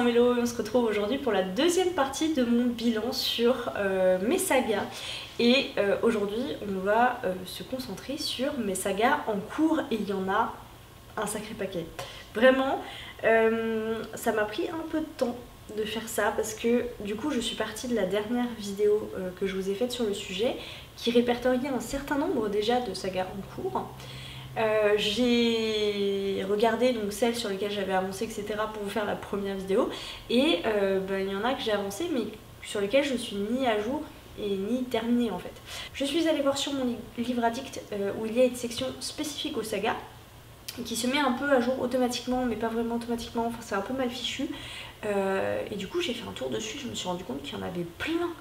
hello, on se retrouve aujourd'hui pour la deuxième partie de mon bilan sur mes sagas. Et aujourd'hui on va se concentrer sur mes sagas en cours et il y en a un sacré paquet. Vraiment, ça m'a pris un peu de temps de faire ça parce que du coup je suis partie de la dernière vidéo que je vous ai faite sur le sujet qui répertoriait un certain nombre déjà de sagas en cours. J'ai regardé donc celles sur lesquelles j'avais avancé etc pour vous faire la première vidéo et il y en a que j'ai avancé mais sur lesquelles je suis ni à jour et ni terminée en fait. Je suis allée voir sur mon livre addict où il y a une section spécifique aux sagas qui se met un peu à jour automatiquement mais pas vraiment automatiquement, enfin c'est un peu mal fichu et du coup j'ai fait un tour dessus, je me suis rendu compte qu'il y en avait plein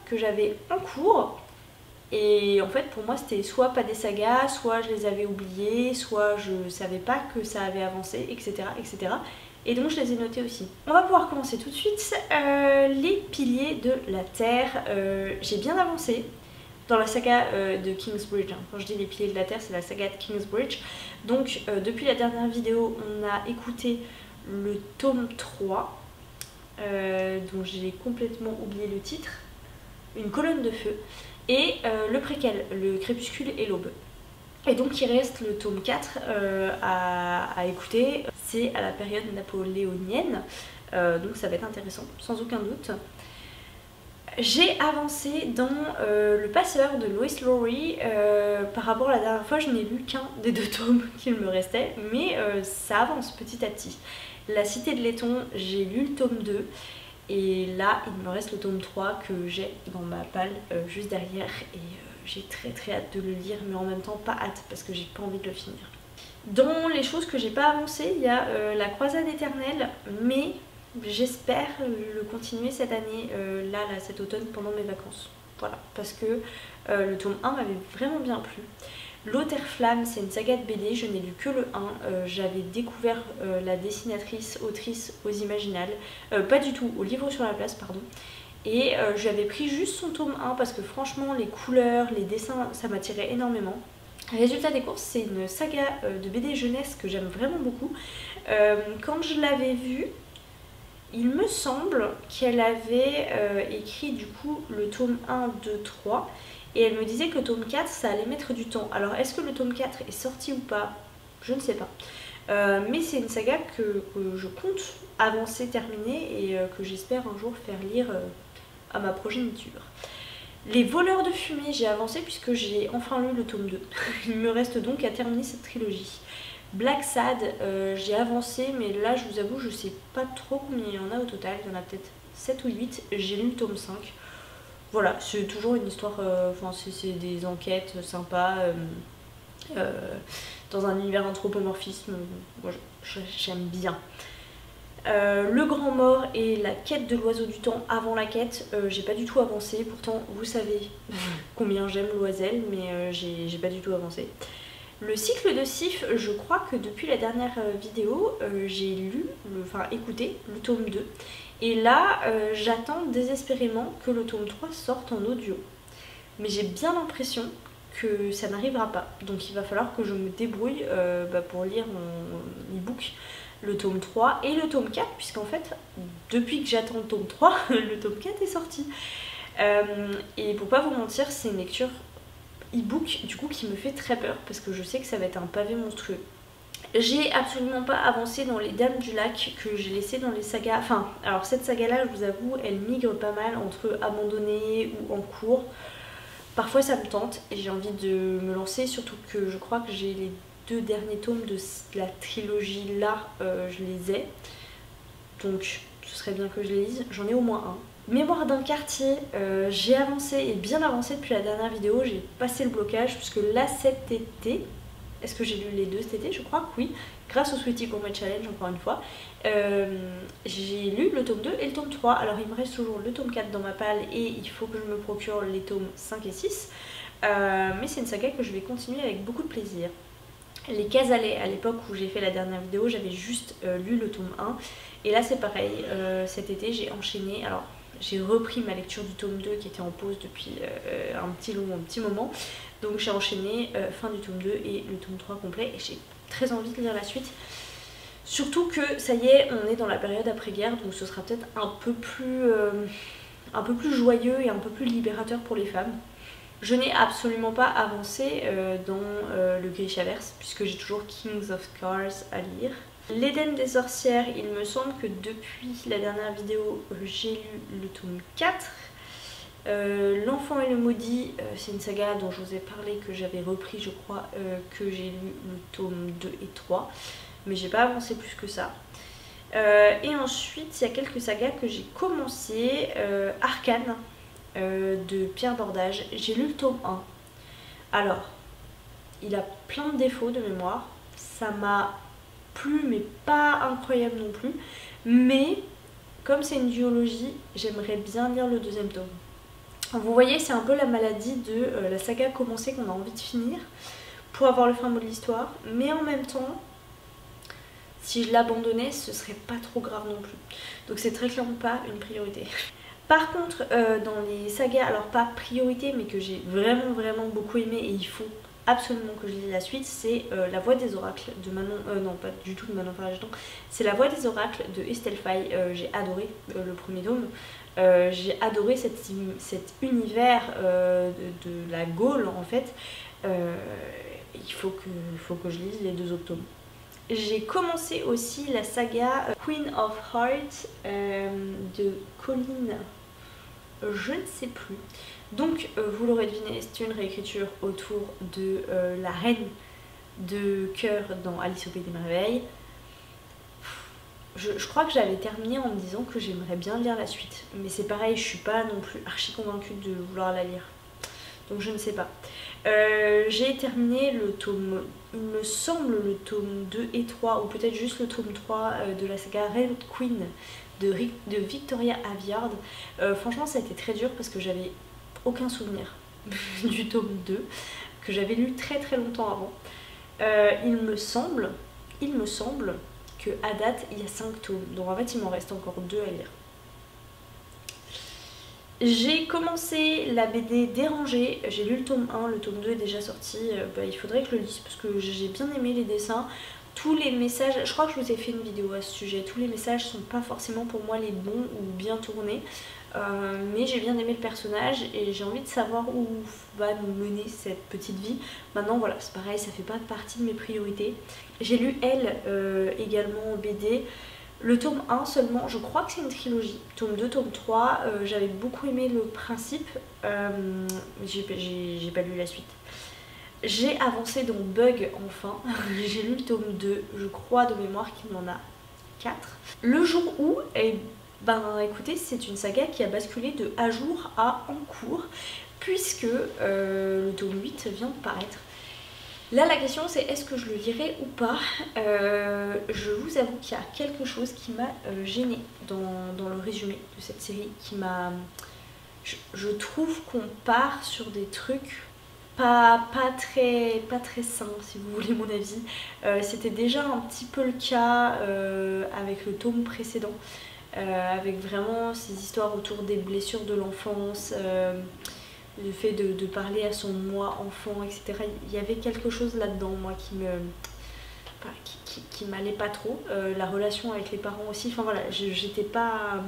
que j'avais en cours. Et en fait pour moi c'était soit pas des sagas, soit je les avais oubliés, soit je savais pas que ça avait avancé, etc. etc. Et donc je les ai notés aussi. On va pouvoir commencer tout de suite. Les piliers de la Terre, j'ai bien avancé dans la saga de Kingsbridge. Quand je dis les piliers de la Terre, c'est la saga de Kingsbridge. Donc depuis la dernière vidéo, on a écouté le tome 3, dont j'ai complètement oublié le titre, Une colonne de feu. Et le préquel, le crépuscule et l'aube. Et donc il reste le tome 4 à écouter, c'est à la période napoléonienne, donc ça va être intéressant, sans aucun doute. J'ai avancé dans le passeur de Lois Lowry, par rapport à la dernière fois je n'ai lu qu'un des deux tomes qu'il me restait, mais ça avance petit à petit. La cité de Letton, j'ai lu le tome 2. Et là, il me reste le tome 3 que j'ai dans ma palle juste derrière et j'ai très hâte de le lire, mais en même temps pas hâte parce que j'ai pas envie de le finir. Dans les choses que j'ai pas avancées, il y a la croisade éternelle, mais j'espère le continuer cette année, là cet automne pendant mes vacances. Voilà, parce que le tome 1 m'avait vraiment bien plu. L'Auterflamme, c'est une saga de BD, je n'ai lu que le 1, j'avais découvert la dessinatrice, autrice aux Imaginales, pas du tout, au Livre sur la place, pardon, et j'avais pris juste son tome 1 parce que franchement les couleurs, les dessins, ça m'attirait énormément. Résultat des courses, c'est une saga de BD jeunesse que j'aime vraiment beaucoup. Quand je l'avais vue, il me semble qu'elle avait écrit du coup le tome 1, 2, 3, et elle me disait que le tome 4 ça allait mettre du temps. Alors est-ce que le tome 4 est sorti ou pas? Je ne sais pas. Mais c'est une saga que je compte avancer, terminer et que j'espère un jour faire lire à ma progéniture. Les voleurs de fumée, j'ai avancé puisque j'ai enfin lu le tome 2. Il me reste donc à terminer cette trilogie. Black Sad, j'ai avancé mais là je vous avoue je sais pas trop combien il y en a au total, il y en a peut-être 7 ou 8, j'ai lu le tome 5. Voilà, c'est toujours une histoire, enfin c'est des enquêtes sympas, dans un univers anthropomorphisme, moi j'aime bien. Le Grand Mort et la quête de l'oiseau du temps avant la quête, j'ai pas du tout avancé, pourtant vous savez combien j'aime Loisel, mais j'ai pas du tout avancé. Le cycle de Sif, je crois que depuis la dernière vidéo, j'ai lu, enfin écouté le tome 2. Et là, j'attends désespérément que le tome 3 sorte en audio. Mais j'ai bien l'impression que ça n'arrivera pas. Donc il va falloir que je me débrouille pour lire mon e-book, le tome 3 et le tome 4, puisqu'en fait, depuis que j'attends le tome 3, le tome 4 est sorti. Et pour pas vous mentir, c'est une lecture e-book du coup qui me fait très peur parce que je sais que ça va être un pavé monstrueux. J'ai absolument pas avancé dans les Dames du Lac que j'ai laissé dans les sagas. Enfin, alors cette saga là, je vous avoue, elle migre pas mal entre abandonnée ou en cours. Parfois ça me tente et j'ai envie de me lancer, surtout que je crois que j'ai les 2 derniers tomes de la trilogie là, je les ai. Donc ce serait bien que je les lise, j'en ai au moins un. Mémoire d'un quartier, j'ai avancé et bien avancé depuis la dernière vidéo, j'ai passé le blocage puisque là cet été, est-ce que j'ai lu les 2 cet été? Je crois que oui, grâce au Sweetie Gourmet Challenge encore une fois. J'ai lu le tome 2 et le tome 3, alors il me reste toujours le tome 4 dans ma palle et il faut que je me procure les tomes 5 et 6. Mais c'est une saga que je vais continuer avec beaucoup de plaisir. Les Casalets, à l'époque où j'ai fait la dernière vidéo, j'avais juste lu le tome 1. Et là c'est pareil, cet été j'ai enchaîné, alors j'ai repris ma lecture du tome 2 qui était en pause depuis un petit moment. Donc j'ai enchaîné fin du tome 2 et le tome 3 complet et j'ai très envie de lire la suite. Surtout que ça y est, on est dans la période après-guerre, donc ce sera peut-être un peu plus joyeux et un peu plus libérateur pour les femmes. Je n'ai absolument pas avancé dans le Grishaverse, puisque j'ai toujours Kings of Scars à lire. L'Éden des sorcières, il me semble que depuis la dernière vidéo, j'ai lu le tome 4. L'enfant et le maudit, c'est une saga dont je vous ai parlé, que j'avais repris je crois, que j'ai lu le tome 2 et 3, mais j'ai pas avancé plus que ça. Et ensuite il y a quelques sagas que j'ai commencé, Arcane de Pierre Bordage, j'ai lu le tome 1. Alors, il a plein de défauts de mémoire, ça m'a plu mais pas incroyable non plus, mais comme c'est une duologie, j'aimerais bien lire le deuxième tome. Vous voyez, c'est un peu la maladie de la saga commencée qu'on a envie de finir pour avoir le fin mot de l'histoire, mais en même temps, si je l'abandonnais, ce serait pas trop grave non plus. Donc c'est très clairement pas une priorité. Par contre, dans les sagas, alors pas priorité, mais que j'ai vraiment beaucoup aimé et il faut absolument que je lise la suite, c'est La Voix des Oracles de Manon, non pas du tout de Manon Faragedon, c'est La Voix des Oracles de Estelle Faye. J'ai adoré le premier tome. J'ai adoré cet univers de la Gaule en fait. Il faut que je lise les 2 autres tomes. J'ai commencé aussi la saga Queen of Hearts de Colleen, je ne sais plus. Donc vous l'aurez deviné, c'est une réécriture autour de la reine de cœur dans Alice au Pays des Merveilles. Je crois que j'avais terminé en me disant que j'aimerais bien lire la suite. Mais c'est pareil, je suis pas non plus archi convaincue de vouloir la lire. Donc je ne sais pas. J'ai terminé le tome, il me semble, le tome 2 et 3, ou peut-être juste le tome 3 de la saga Red Queen de Victoria Aveyard. Franchement ça a été très dur parce que j'avais aucun souvenir du tome 2, que j'avais lu très longtemps avant. Il me semble que à date il y a 5 tomes, donc en fait il m'en reste encore 2 à lire. J'ai commencé la BD Dérangée, j'ai lu le tome 1, le tome 2 est déjà sorti, il faudrait que je le lise parce que j'ai bien aimé les dessins. Tous les messages, je crois que je vous ai fait une vidéo à ce sujet, tous les messages sont pas forcément pour moi les bons ou bien tournés, mais j'ai bien aimé le personnage et j'ai envie de savoir où va nous mener cette petite vie. Maintenant voilà, c'est pareil, ça fait pas partie de mes priorités. J'ai lu Elle également en BD. Le tome 1 seulement, je crois que c'est une trilogie. Tome 2, tome 3, j'avais beaucoup aimé le principe, mais j'ai pas lu la suite. J'ai avancé dans Bug enfin, j'ai lu le tome 2, je crois de mémoire qu'il en a 4. Le jour où, écoutez, c'est une saga qui a basculé de à jour à en cours, puisque le tome 8 vient de paraître. Là la question c'est est-ce que je le lirai ou pas. Je vous avoue qu'il y a quelque chose qui m'a gênée dans le résumé de cette série, qui m'a... Je trouve qu'on part sur des trucs pas très sains si vous voulez mon avis. C'était déjà un petit peu le cas avec le tome précédent, avec vraiment ces histoires autour des blessures de l'enfance, le fait de parler à son moi enfant, etc. Il y avait quelque chose là-dedans, moi, qui m'allait pas trop. La relation avec les parents aussi, enfin voilà, j'étais pas...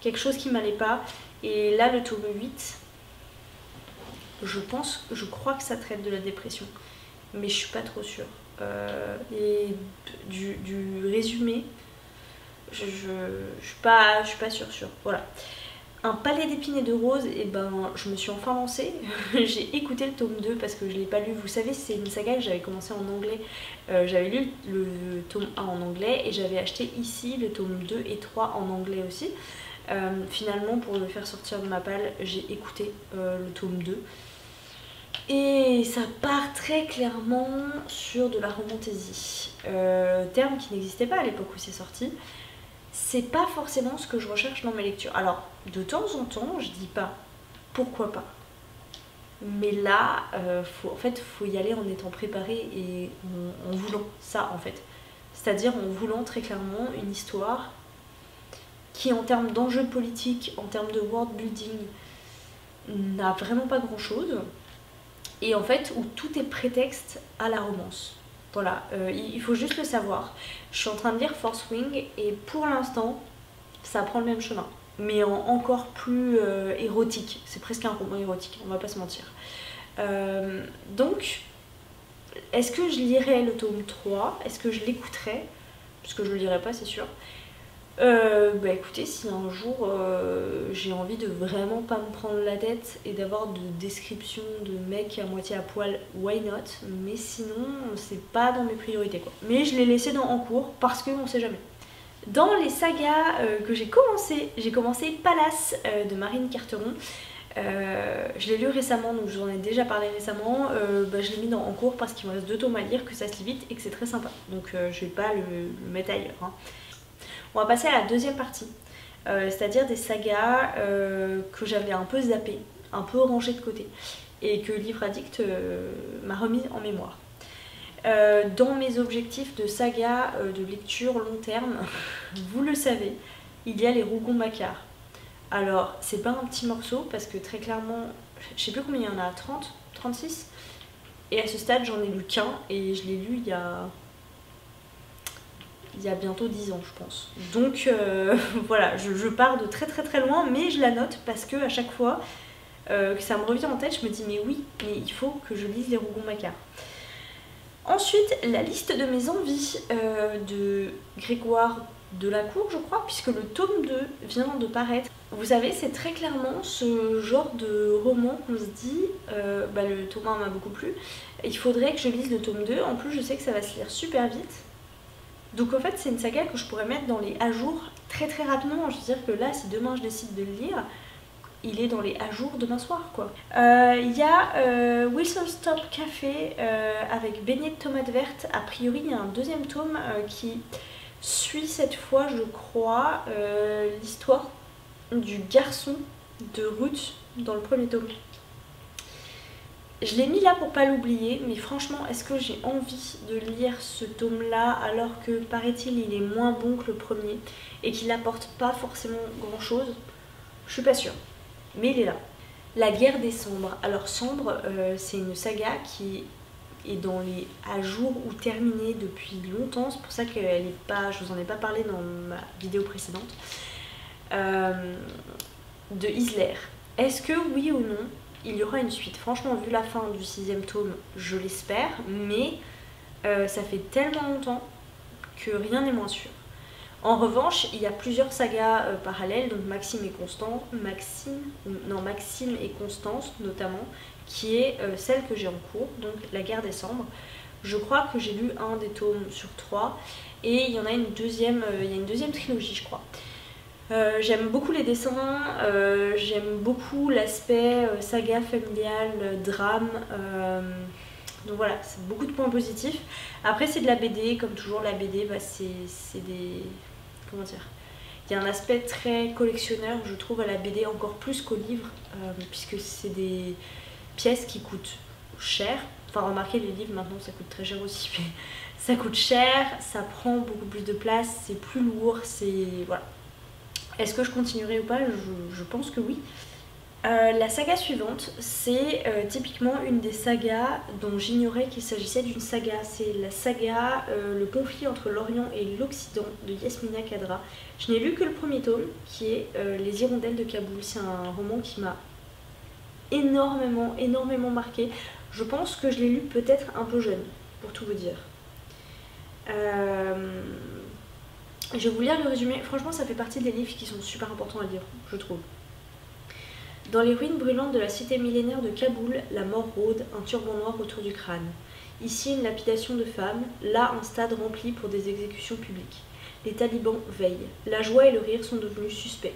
quelque chose qui m'allait pas. Et là, le tome 8, je crois que ça traite de la dépression, mais je suis pas trop sûre. Et du résumé, je suis pas sûre. Voilà. Un palais d'épines et de roses, et je me suis enfin lancée. J'ai écouté le tome 2 parce que je l'ai pas lu. Vous savez, c'est une saga que j'avais commencé en anglais. J'avais lu le tome 1 en anglais et j'avais acheté ici le tome 2 et 3 en anglais aussi. Finalement, pour le faire sortir de ma palle, j'ai écouté le tome 2. Et ça part très clairement sur de la romantaisie. Terme qui n'existait pas à l'époque où c'est sorti. C'est pas forcément ce que je recherche dans mes lectures. Alors, de temps en temps, je dis pas pourquoi pas. Mais là, faut y aller en étant préparé et en voulant ça en fait. C'est-à-dire en voulant très clairement une histoire qui, en termes d'enjeux politiques, en termes de world building, n'a vraiment pas grand-chose. Et en fait, où tout est prétexte à la romance. Voilà, il faut juste le savoir. Je suis en train de lire Fourth Wing et pour l'instant, ça prend le même chemin. Mais encore plus érotique. C'est presque un roman érotique, on va pas se mentir. Donc, est-ce que je lirai le tome 3? Est-ce que je l'écouterai? Parce que je le lirai pas, c'est sûr. Bah écoutez, si un jour j'ai envie de vraiment pas me prendre la tête et d'avoir de descriptions de mecs à moitié à poil, why not? Mais sinon, c'est pas dans mes priorités quoi. Mais je l'ai laissé en cours parce qu'on sait jamais. Dans les sagas que j'ai commencé Palace de Marine Carteron. Je l'ai lu récemment, donc je vous en ai déjà parlé récemment. Je l'ai mis en cours parce qu'il me reste 2 tomes à lire, que ça se lit vite et que c'est très sympa. Donc je vais pas le mettre ailleurs. Hein. On va passer à la deuxième partie, c'est-à-dire des sagas que j'avais un peu zappées, un peu rangées de côté, et que Livre Addict m'a remis en mémoire. Dans mes objectifs de saga de lecture long terme, vous le savez, il y a les Rougon-Macquart. Alors, c'est pas un petit morceau parce que très clairement, je sais plus combien il y en a, 30, 36. Et à ce stade, j'en ai lu qu'un et je l'ai lu il y a bientôt 10 ans, je pense. Donc voilà, je pars de très très très loin, mais je la note parce que à chaque fois que ça me revient en tête, je me dis mais oui, mais il faut que je lise les Rougon-Macquart. Ensuite, la liste de mes envies de Grégoire Delacour, je crois, puisque le tome 2 vient de paraître. Vous savez, c'est très clairement ce genre de roman qu'on se dit, le tome 1 m'a beaucoup plu, il faudrait que je lise le tome 2, en plus je sais que ça va se lire super vite. Donc en fait c'est une saga que je pourrais mettre dans les à jour très très rapidement, je veux dire que là si demain je décide de le lire, il est dans les à jour demain soir quoi. Il y a Whistle Stop Café avec beignets de tomates vertes, a priori il y a un deuxième tome qui suit cette fois je crois l'histoire du garçon de Ruth dans le premier tome. Je l'ai mis là pour pas l'oublier, mais franchement, est-ce que j'ai envie de lire ce tome-là alors que, paraît-il, il est moins bon que le premier et qu'il apporte pas forcément grand-chose? Je suis pas sûre, mais il est là. La guerre des cendres. Alors Cendres, c'est une saga qui est dans les à jour ou terminée depuis longtemps, c'est pour ça qu'elle est pas, je vous en ai pas parlé dans ma vidéo précédente, de Isler. Est-ce que oui ou non il y aura une suite? Franchement, vu la fin du 6e tome, je l'espère, mais ça fait tellement longtemps que rien n'est moins sûr. En revanche, il y a plusieurs sagas parallèles, donc Maxime et Constance notamment, qui est celle que j'ai en cours, donc La guerre des cendres. Je crois que j'ai lu un des tomes sur 3, et il y en a une deuxième, il y a une deuxième trilogie, je crois. J'aime beaucoup les dessins, j'aime beaucoup l'aspect saga familiale, drame, donc voilà, c'est beaucoup de points positifs. Après c'est de la BD, comme toujours la BD, c'est des... comment dire, il y a un aspect très collectionneur je trouve à la BD, encore plus qu'au livre, puisque c'est des pièces qui coûtent cher. Enfin remarquez, les livres maintenant ça coûte très cher aussi, mais ça coûte cher, ça prend beaucoup plus de place, c'est plus lourd, c'est... voilà. Est-ce que je continuerai ou pas? Je pense que oui. La saga suivante, c'est typiquement une des sagas dont j'ignorais qu'il s'agissait d'une saga. C'est la saga Le conflit entre l'Orient et l'Occident de Yasmina Khadra. Je n'ai lu que le premier tome, qui est Les Hirondelles de Kaboul. C'est un roman qui m'a énormément marqué. Je pense que je l'ai lu peut-être un peu jeune, pour tout vous dire. Je vais vous lire le résumé. Franchement, ça fait partie des livres qui sont super importants à lire, je trouve. Dans les ruines brûlantes de la cité millénaire de Kaboul, la mort rôde, un turban noir autour du crâne. Ici, une lapidation de femme, là, un stade rempli pour des exécutions publiques. Les talibans veillent. La joie et le rire sont devenus suspects.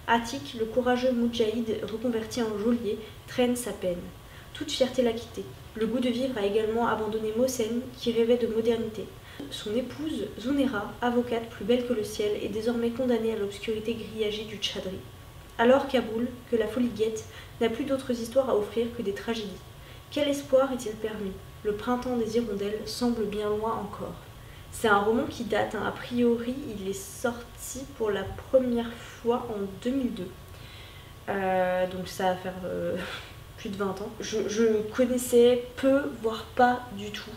Atik, le courageux moudjahid reconverti en geôlier, traîne sa peine. Toute fierté l'a quitté. Le goût de vivre a également abandonné Mohsen, qui rêvait de modernité. Son épouse, Zunera, avocate plus belle que le ciel, est désormais condamnée à l'obscurité grillagée du Tchadri. Alors Kaboul, que la folie guette, n'a plus d'autres histoires à offrir que des tragédies. Quel espoir est-il permis? Le printemps des hirondelles semble bien loin encore. C'est un roman qui date, hein. A priori il est sorti pour la première fois en 2002. Donc ça va faire... plus de 20 ans. Je connaissais peu, voire pas du tout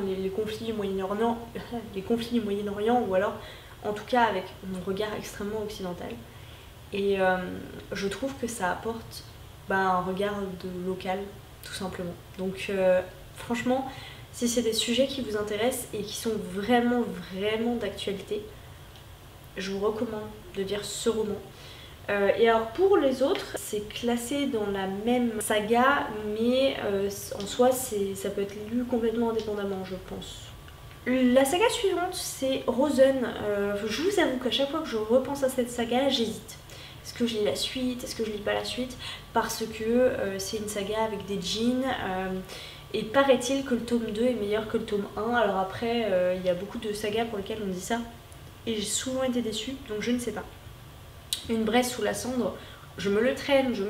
les conflits du Moyen-Orient, ou alors en tout cas avec mon regard extrêmement occidental. Et je trouve que ça apporte un regard local, tout simplement. Donc franchement, si c'est des sujets qui vous intéressent et qui sont vraiment d'actualité, je vous recommande de lire ce roman. Et alors pour les autres, c'est classé dans la même saga, mais en soi ça peut être lu complètement indépendamment, je pense. La saga suivante, c'est Rosen. Je vous avoue qu'à chaque fois que je repense à cette saga, j'hésite. Est-ce que je lis la suite? Est-ce que je lis pas la suite? Parce que c'est une saga avec des djinns. Et paraît-il que le tome 2 est meilleur que le tome 1. Alors après, il y a beaucoup de sagas pour lesquelles on dit ça. Et j'ai souvent été déçue, donc je ne sais pas. Une braise sous la cendre, je me le traîne. J'ai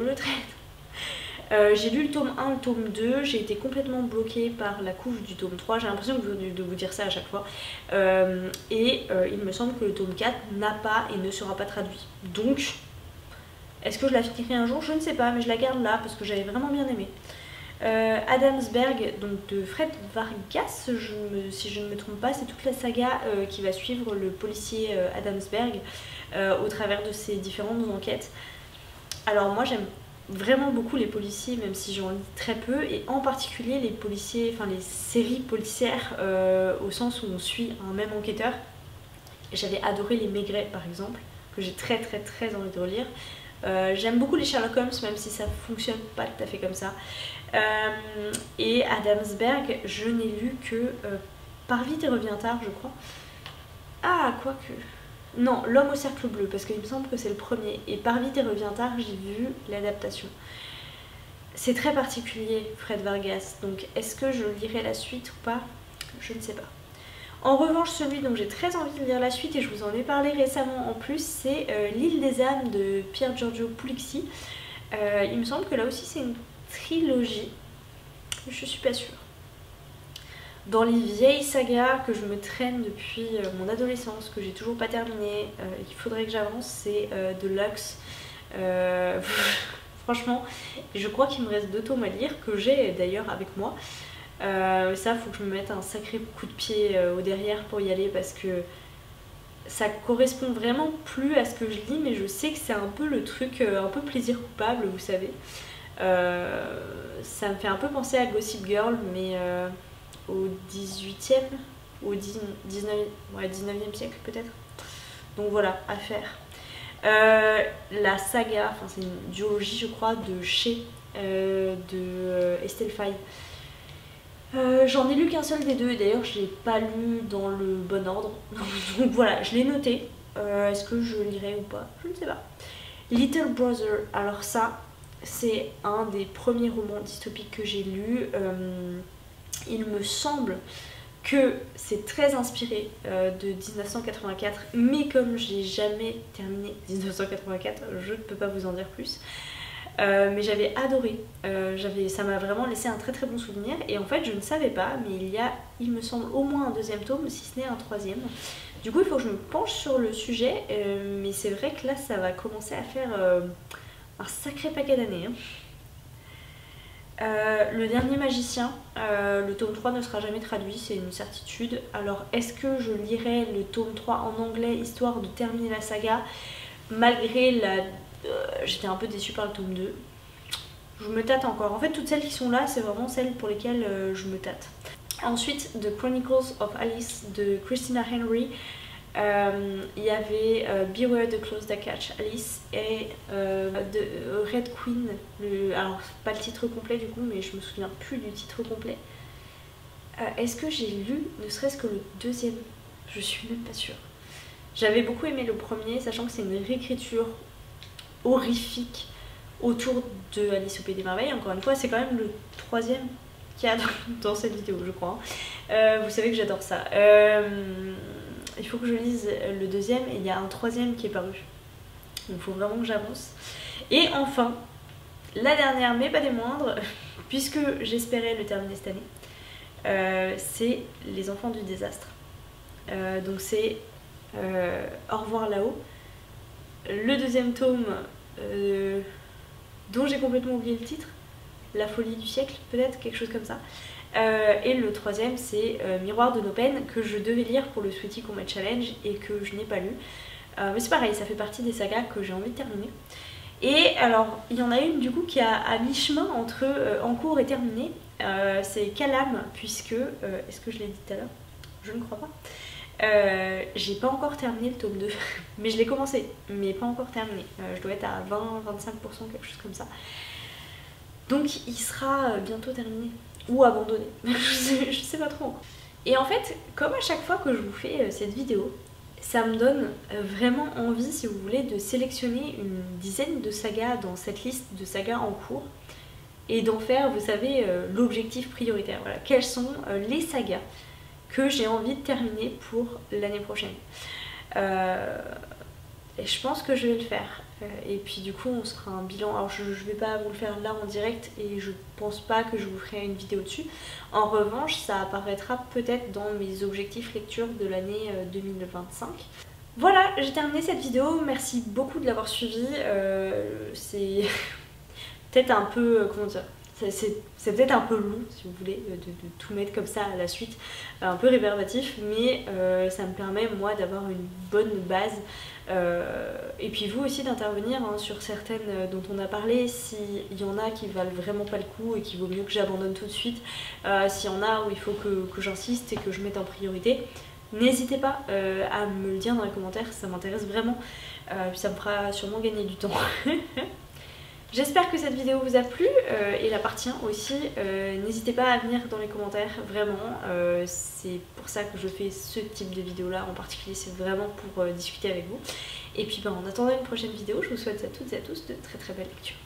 lu le tome 1, le tome 2, j'ai été complètement bloquée par la couve du tome 3, j'ai l'impression de vous dire ça à chaque fois. Il me semble que le tome 4 n'a pas et ne sera pas traduit. Donc, est-ce que je la finirai un jour? Je ne sais pas, mais je la garde là parce que j'avais vraiment bien aimé. Adamsberg, donc de Fred Vargas, si je ne me trompe pas, c'est toute la saga qui va suivre le policier Adamsberg au travers de ses différentes enquêtes. Alors moi j'aime vraiment beaucoup les policiers, même si j'en lis très peu, et en particulier les policiers, enfin les séries policières au sens où on suit un même enquêteur. J'avais adoré les Maigret par exemple, que j'ai très envie de relire. J'aime beaucoup les Sherlock Holmes, même si ça fonctionne pas tout à fait comme ça. Et Adamsberg, je n'ai lu que Part vite et revient tard, je crois. Ah, quoique. Non, L'homme au cercle bleu, parce qu'il me semble que c'est le premier. Et Part vite et revient tard, j'ai vu l'adaptation. C'est très particulier, Fred Vargas. Donc, est-ce que je lirai la suite ou pas? Je ne sais pas. En revanche, celui dont j'ai très envie de lire la suite, et je vous en ai parlé récemment en plus, c'est L'île des âmes de Pier Giorgio Pulixi. Il me semble que là aussi c'est une trilogie, je suis pas sûre. Dans les vieilles sagas que je me traîne depuis mon adolescence, que j'ai toujours pas terminé, et qu'il faudrait que j'avance, c'est The Lux. Franchement, je crois qu'il me reste 2 tomes à lire, que j'ai d'ailleurs avec moi. Ça, faut que je me mette un sacré coup de pied au derrière pour y aller, parce que ça correspond vraiment plus à ce que je lis, mais je sais que c'est un peu le truc, un peu plaisir coupable, vous savez. Ça me fait un peu penser à Gossip Girl, mais au 18e, au 19e siècle peut-être. Donc voilà, à faire. La saga, enfin c'est une duologie je crois, de Chez, de Estelle Faye. J'en ai lu qu'un seul des deux, et d'ailleurs je l'ai pas lu dans le bon ordre. Donc voilà, je l'ai noté. Est-ce que je lirai ou pas? Je ne sais pas. Little Brother, alors ça, c'est un des premiers romans dystopiques que j'ai lu. Il me semble que c'est très inspiré de 1984, mais comme j'ai jamais terminé 1984, je ne peux pas vous en dire plus. Mais j'avais adoré, ça m'a vraiment laissé un très bon souvenir, et en fait je ne savais pas, mais il y a, il me semble, au moins un 2e tome, si ce n'est un 3e. Du coup il faut que je me penche sur le sujet, mais c'est vrai que là ça va commencer à faire un sacré paquet d'années. Le dernier magicien, le tome 3 ne sera jamais traduit, c'est une certitude. Alors est-ce que je lirai le tome 3 en anglais histoire de terminer la saga, malgré la... j'étais un peu déçue par le tome 2. Je me tâte encore. En fait, toutes celles qui sont là, c'est vraiment celles pour lesquelles je me tâte. Ensuite, The Chronicles of Alice de Christina Henry. Il y avait Beware the Clothes That Catch Alice et The Red Queen. Alors, pas le titre complet du coup, mais je me souviens plus du titre complet. Est-ce que j'ai lu ne serait-ce que le 2e? Je suis même pas sûre. J'avais beaucoup aimé le premier, sachant que c'est une réécriture horrifique autour de Alice au Pays des Merveilles. Encore une fois, c'est quand même le 3e qu'il y a dans cette vidéo, je crois. Vous savez que j'adore ça. Il faut que je lise le 2e, et il y a un 3e qui est paru. Donc il faut vraiment que j'avance. Et enfin, la dernière, mais pas des moindres, puisque j'espérais le terminer cette année, c'est Les Enfants du Désastre. Donc c'est Au revoir là-haut. Le 2e tome dont j'ai complètement oublié le titre, La folie du siècle, peut-être, quelque chose comme ça. Et le troisième c'est Miroir de nos peines, que je devais lire pour le Sweetie Combat Challenge et que je n'ai pas lu. Mais c'est pareil, ça fait partie des sagas que j'ai envie de terminer. Et alors, il y en a une du coup qui est à mi-chemin entre en cours et terminé. C'est Calam, puisque... est-ce que je l'ai dit tout à l'heure? Je ne crois pas. J'ai pas encore terminé le tome 2, mais je l'ai commencé, mais pas encore terminé. Je dois être à 20-25%, quelque chose comme ça. Donc il sera bientôt terminé, ou abandonné, je sais pas trop encore. Et en fait, comme à chaque fois que je vous fais cette vidéo, ça me donne vraiment envie, si vous voulez, de sélectionner une dizaine de sagas dans cette liste de sagas en cours et d'en faire, vous savez, l'objectif prioritaire. Voilà, quelles sont les sagas que j'ai envie de terminer pour l'année prochaine. Et je pense que je vais le faire. Et puis du coup on se fera un bilan. Alors je vais pas vous le faire là en direct et je pense pas que je vous ferai une vidéo dessus. En revanche ça apparaîtra peut-être dans mes objectifs lecture de l'année 2025. Voilà, j'ai terminé cette vidéo. Merci beaucoup de l'avoir suivie. C'est peut-être un peu... comment dire, c'est peut-être un peu long, si vous voulez, de tout mettre comme ça à la suite, un peu rébarbatif, mais ça me permet, moi, d'avoir une bonne base. Et puis vous aussi d'intervenir hein, sur certaines dont on a parlé, s'il y en a qui valent vraiment pas le coup et qu'il vaut mieux que j'abandonne tout de suite, s'il y en a où il faut que j'insiste et que je mette en priorité. N'hésitez pas à me le dire dans les commentaires, ça m'intéresse vraiment, puis ça me fera sûrement gagner du temps. J'espère que cette vidéo vous a plu et l'appartient aussi. N'hésitez pas à venir dans les commentaires, vraiment. C'est pour ça que je fais ce type de vidéo là en particulier, c'est vraiment pour discuter avec vous. Et puis en attendant une prochaine vidéo, je vous souhaite à toutes et à tous de très très belles lectures.